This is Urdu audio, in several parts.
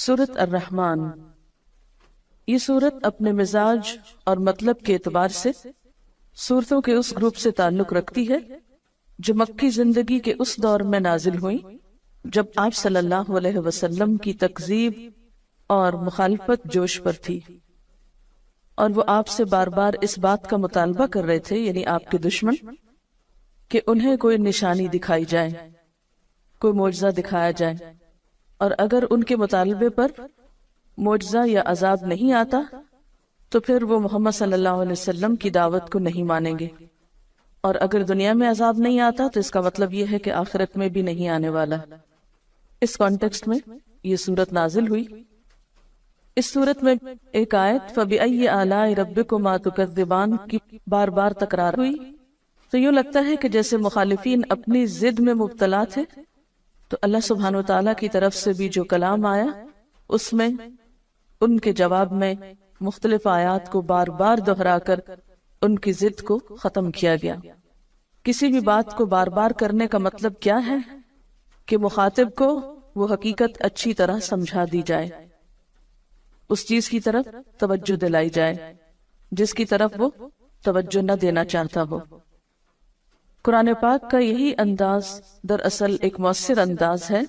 سورۃ الرحمن، یہ سورت اپنے مزاج اور مطلب کے اعتبار سے سورتوں کے اس گروپ سے تعلق رکھتی ہے جو مکی زندگی کے اس دور میں نازل ہوئی جب آپ صلی اللہ علیہ وسلم کی تکذیب اور مخالفت جوش پر تھی، اور وہ آپ سے بار بار اس بات کا مطالبہ کر رہے تھے، یعنی آپ کے دشمن، کہ انہیں کوئی نشانی دکھائی جائے، کوئی معجزہ دکھایا جائے، اور اگر ان کے مطالبے پر معجزہ یا عذاب نہیں آتا تو پھر وہ محمد صلی اللہ علیہ وسلم کی دعوت کو نہیں مانیں گے، اور اگر دنیا میں عذاب نہیں آتا تو اس کا مطلب یہ ہے کہ آخرت میں بھی نہیں آنے والا۔ اس کانٹیکسٹ میں یہ سورت نازل ہوئی۔ اس سورت میں ایک آیت فَبِأَيِّ آلَاءِ رَبِّكُمَا تُكَذِّبَانِ کی بار بار تکرار ہوئی، تو یوں لگتا ہے کہ جیسے مخالفین اپنی ضد میں مبتلا تھے تو اللہ سبحانہ وتعالیٰ کی طرف سے بھی جو کلام آیا اس میں ان کے جواب میں مختلف آیات کو بار بار دہرا کر ان کی ضد کو ختم کیا گیا۔ کسی بھی بات کو بار بار کرنے کا مطلب کیا ہے کہ مخاطب کو وہ حقیقت اچھی طرح سمجھا دی جائے، اس چیز کی طرف توجہ دلائی جائے جس کی طرف وہ توجہ نہ دینا چاہتا ہو۔ قرآن پاک کا یہی انداز دراصل ایک مؤثر انداز ہے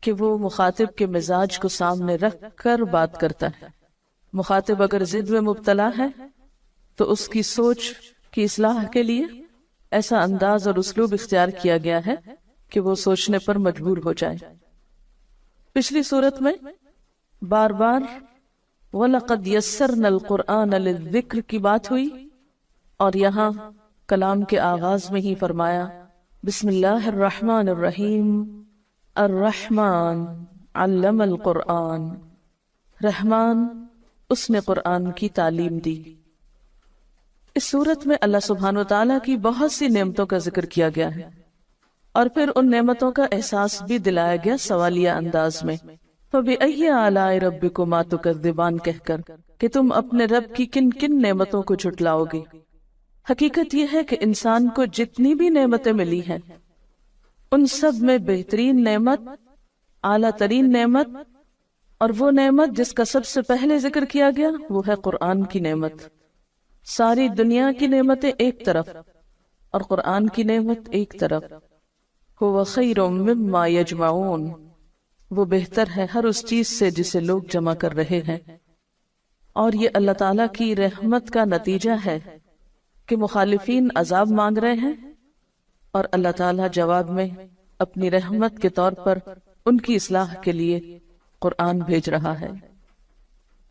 کہ وہ مخاطب کے مزاج کو سامنے رکھ کر بات کرتا ہے۔ مخاطب اگر ضد میں مبتلا ہے تو اس کی سوچ کی اصلاح کے لیے ایسا انداز اور اسلوب اختیار کیا گیا ہے کہ وہ سوچنے پر مجبور ہو جائے۔ پچھلی صورت میں بار بار وَلَقَدْ يَسَّرْنَا الْقُرْآنَ لِلذِّكْرِ کی بات ہوئی، اور یہاں کلام کے آغاز میں ہی فرمایا بسم اللہ الرحمن الرحیم الرحمن علم القرآن، رحمان اس نے قرآن کی تعلیم دی۔ اس صورت میں اللہ سبحانہ وتعالیٰ کی بہت سی نعمتوں کا ذکر کیا گیا ہے، اور پھر ان نعمتوں کا احساس بھی دلایا گیا سوالیہ انداز میں فَبِأَيِّ آلَاءِ رَبِّكُمَا تُكَذِّبَانِ کہہ کر کہ تم اپنے رب کی کن کن نعمتوں کو جھٹلاؤ گے۔ حقیقت یہ ہے کہ انسان کو جتنی بھی نعمتیں ملی ہیں ان سب میں بہترین نعمت، اعلیٰ ترین نعمت، اور وہ نعمت جس کا سب سے پہلے ذکر کیا گیا وہ ہے قرآن کی نعمت۔ ساری دنیا کی نعمتیں ایک طرف اور قرآن کی نعمت ایک طرف۔ هُوَ خَيْرٌ مِّمَّا يَجْمَعُونَ، وہ بہتر ہے ہر اس چیز سے جسے لوگ جمع کر رہے ہیں، اور یہ اللہ تعالیٰ کی رحمت کا نتیجہ ہے کہ مخالفین عذاب مانگ رہے ہیں اور اللہ تعالیٰ جواب میں اپنی رحمت کے طور پر ان کی اصلاح کے لیے قرآن بھیج رہا ہے۔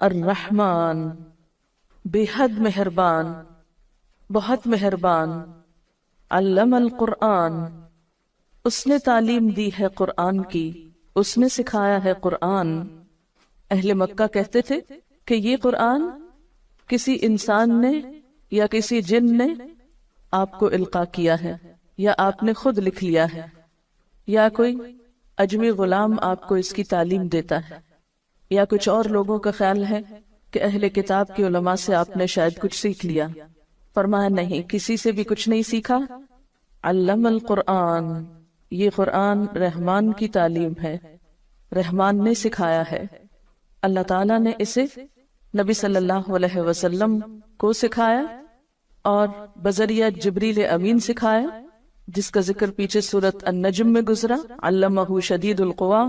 الرحمن، بے حد مہربان، بہت مہربان، علم القرآن، اس نے تعلیم دی ہے قرآن کی، اس نے سکھایا ہے قرآن۔ اہل مکہ کہتے تھے کہ یہ قرآن کسی انسان نے یا کسی جن نے آپ کو القاء کیا ہے، یا آپ نے خود لکھ لیا ہے، یا کوئی اجمی غلام آپ کو اس کی تعلیم دیتا ہے، یا کچھ اور لوگوں کا خیال ہے کہ اہل کتاب کے علماء سے آپ نے شاید کچھ سیکھ لیا۔ فرمایا نہیں، کسی سے بھی کچھ نہیں سیکھا۔ علم القرآن، یہ قرآن رحمان کی تعلیم ہے، رحمان نے سکھایا ہے۔ اللہ تعالیٰ نے اسے نبی صلی اللہ علیہ وسلم کو سکھایا اور بذریعہ جبریل امین سکھایا، جس کا ذکر پیچھے سورۃ النجم میں گزرا، علمہ شدید القوا،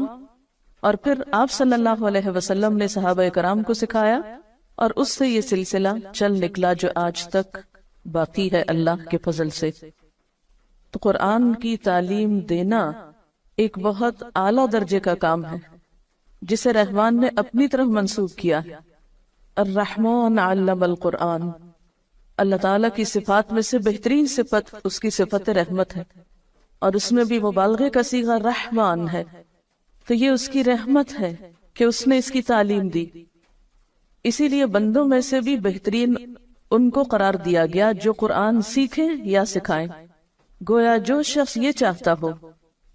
اور پھر آپ صلی اللہ علیہ وسلم نے صحابہ کرام کو سکھایا، اور اس سے یہ سلسلہ چل نکلا جو آج تک باقی ہے اللہ کے فضل سے۔ تو قرآن کی تعلیم دینا ایک بہت اعلیٰ درجے کا کام ہے جسے رحمان نے اپنی طرف منسوب کیا۔ الرحمن علم القرآن، اللہ تعالیٰ کی صفات میں سے بہترین صفت اس کی صفت رحمت ہے، اور اس میں بھی مبالغے کا صیغہ رحمان ہے، تو یہ اس کی رحمت ہے کہ اس نے اس کی تعلیم دی۔ اسی لیے بندوں میں سے بھی بہترین ان کو قرار دیا گیا جو قرآن سیکھیں یا سکھائیں، گویا جو شخص یہ چاہتا ہو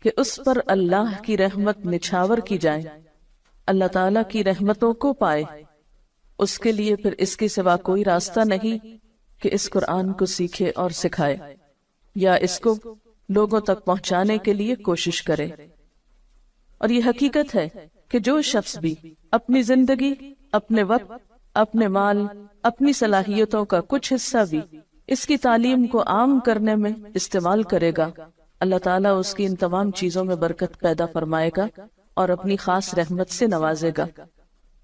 کہ اس پر اللہ کی رحمت نچھاور کی جائے، اللہ تعالیٰ کی رحمتوں کو پائے، اس کے لیے پھر اس کے سوا کوئی راستہ نہیں کہ اس قرآن کو سیکھے اور سکھائے یا اس کو لوگوں تک پہنچانے کے لیے کوشش کرے۔ اور یہ حقیقت ہے کہ جو شخص بھی اپنی زندگی، اپنے وقت، اپنے مال، اپنی صلاحیتوں کا کچھ حصہ بھی اس کی تعلیم کو عام کرنے میں استعمال کرے گا، اللہ تعالیٰ اس کی ان تمام چیزوں میں برکت پیدا فرمائے گا اور اپنی خاص رحمت سے نوازے گا۔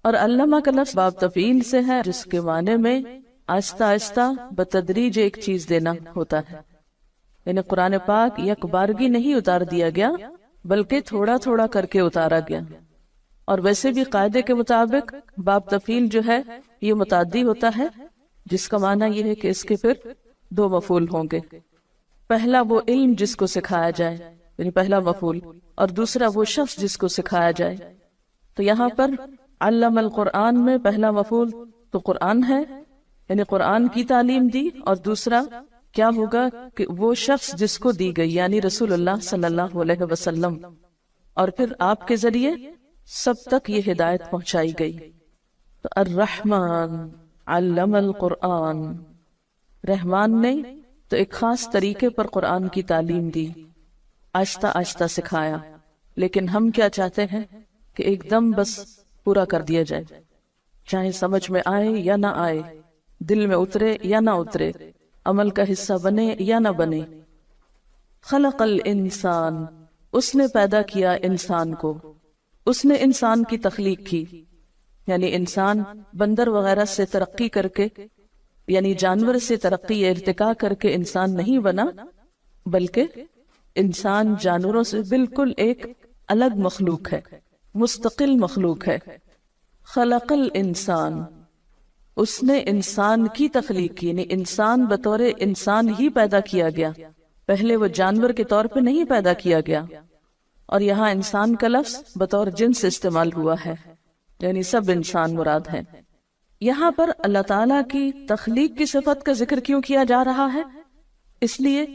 اور علامہ کا لفظ باب تفعیل سے ہے، جس کے معنی میں آہستہ آہستہ بتدریج ایک چیز دینا ہوتا ہے، یعنی قرآن پاک یک بارگی نہیں اتار دیا گیا بلکہ تھوڑا تھوڑا کر کے اتارا گیا۔ اور ویسے بھی قاعدے کے مطابق باب تفعیل جو ہے یہ متعدی ہوتا ہے، جس کا معنی یہ ہے کہ اس کے پھر دو مفعول ہوں گے، پہلا وہ علم جس کو سکھایا جائے یعنی پہلا مفعول، اور دوسرا وہ شخص جس کو سکھایا جائے۔ تو یہاں پر علم القرآن میں پہلا مفعول تو قرآن ہے، یعنی قرآن کی تعلیم دی، اور دوسرا کیا ہوگا کہ وہ شخص جس کو دی گئی یعنی رسول اللہ صلی اللہ علیہ وسلم، اور پھر آپ کے ذریعے سب تک یہ ہدایت پہنچائی گئی۔ تو الرحمن علم القرآن، رحمان نے تو ایک خاص طریقے پر قرآن کی تعلیم دی، آہستہ آہستہ سکھایا، لیکن ہم کیا چاہتے ہیں کہ ایک دم بس پورا کر دیا جائے، چاہے سمجھ میں آئے یا نہ آئے، دل میں اترے یا نہ اترے، عمل کا حصہ بنے یا نہ بنے۔ خلق الانسان، اس نے پیدا کیا انسان کو، اس نے انسان کی تخلیق کی، یعنی انسان بندر وغیرہ سے ترقی کر کے، یعنی جانور سے ترقی ارتقا کر کے انسان نہیں بنا، بلکہ انسان جانوروں سے بالکل ایک الگ مخلوق ہے، مستقل مخلوق ہے۔ خلق الانسان، اس نے انسان کی تخلیق کی، یعنی انسان بطور انسان ہی پیدا کیا گیا، پہلے وہ جانور کے طور پہ نہیں پیدا کیا گیا۔ اور یہاں انسان کا لفظ بطور جنس استعمال ہوا ہے، یعنی سب انسان مراد ہے۔ یہاں پر اللہ تعالیٰ کی تخلیق کی صفت کا ذکر کیوں کیا جا رہا ہے؟ اس لیے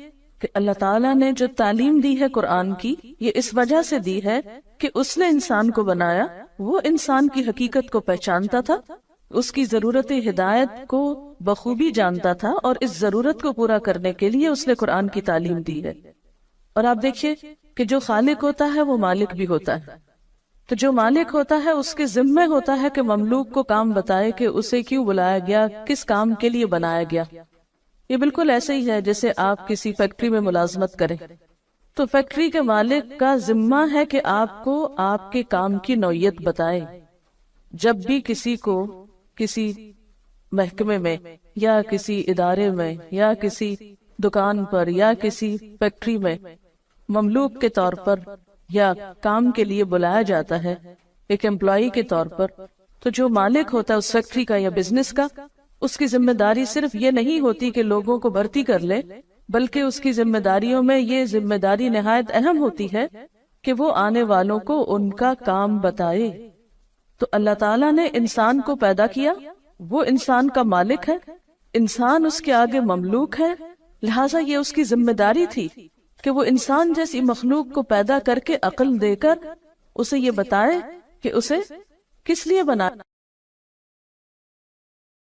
کہ اللہ تعالیٰ نے جو تعلیم دی ہے قرآن کی، یہ اس وجہ سے دی ہے کہ اس نے انسان کو بنایا، وہ انسان کی حقیقت کو پہچانتا تھا، اس کی ضرورت ہدایت کو بخوبی جانتا تھا، اور اس ضرورت کو پورا کرنے کے لیے اس نے قرآن کی تعلیم دی ہے۔ اور آپ دیکھیے کہ جو خالق ہوتا ہے وہ مالک بھی ہوتا ہے، تو جو مالک ہوتا ہے اس کے ذمہ ہوتا ہے کہ مملوک کو کام بتائے کہ اسے کیوں بلایا گیا، کس کام کے لیے بنایا گیا۔ یہ بالکل ایسے ہی ہے جیسے آپ کسی فیکٹری میں ملازمت کریں تو فیکٹری کے مالک کا ذمہ ہے کہ آپ کو آپ کے کام کی نوعیت بتائے۔ جب بھی کسی کو کسی محکمے میں یا کسی ادارے میں یا کسی دکان پر یا کسی فیکٹری میں مملوک کے طور پر یا کام کے لیے بلایا جاتا ہے ایک امپلائی کے طور پر، تو جو مالک ہوتا ہے اس فیکٹری کا یا بزنس کا، اس کی ذمہ داری صرف یہ نہیں ہوتی کہ لوگوں کو بھرتی کر لے، بلکہ اس کی ذمہ داریوں میں یہ ذمہ داری نہایت اہم ہوتی ہے کہ وہ آنے والوں کو ان کا کام بتائے۔ تو اللہ تعالیٰ نے انسان کو پیدا کیا، وہ انسان کا مالک ہے، انسان اس کے آگے مملوک ہے، لہٰذا یہ اس کی ذمہ داری تھی کہ وہ انسان جیسی مخلوق کو پیدا کر کے عقل دے کر اسے یہ بتائے کہ اسے کس لیے بنایا۔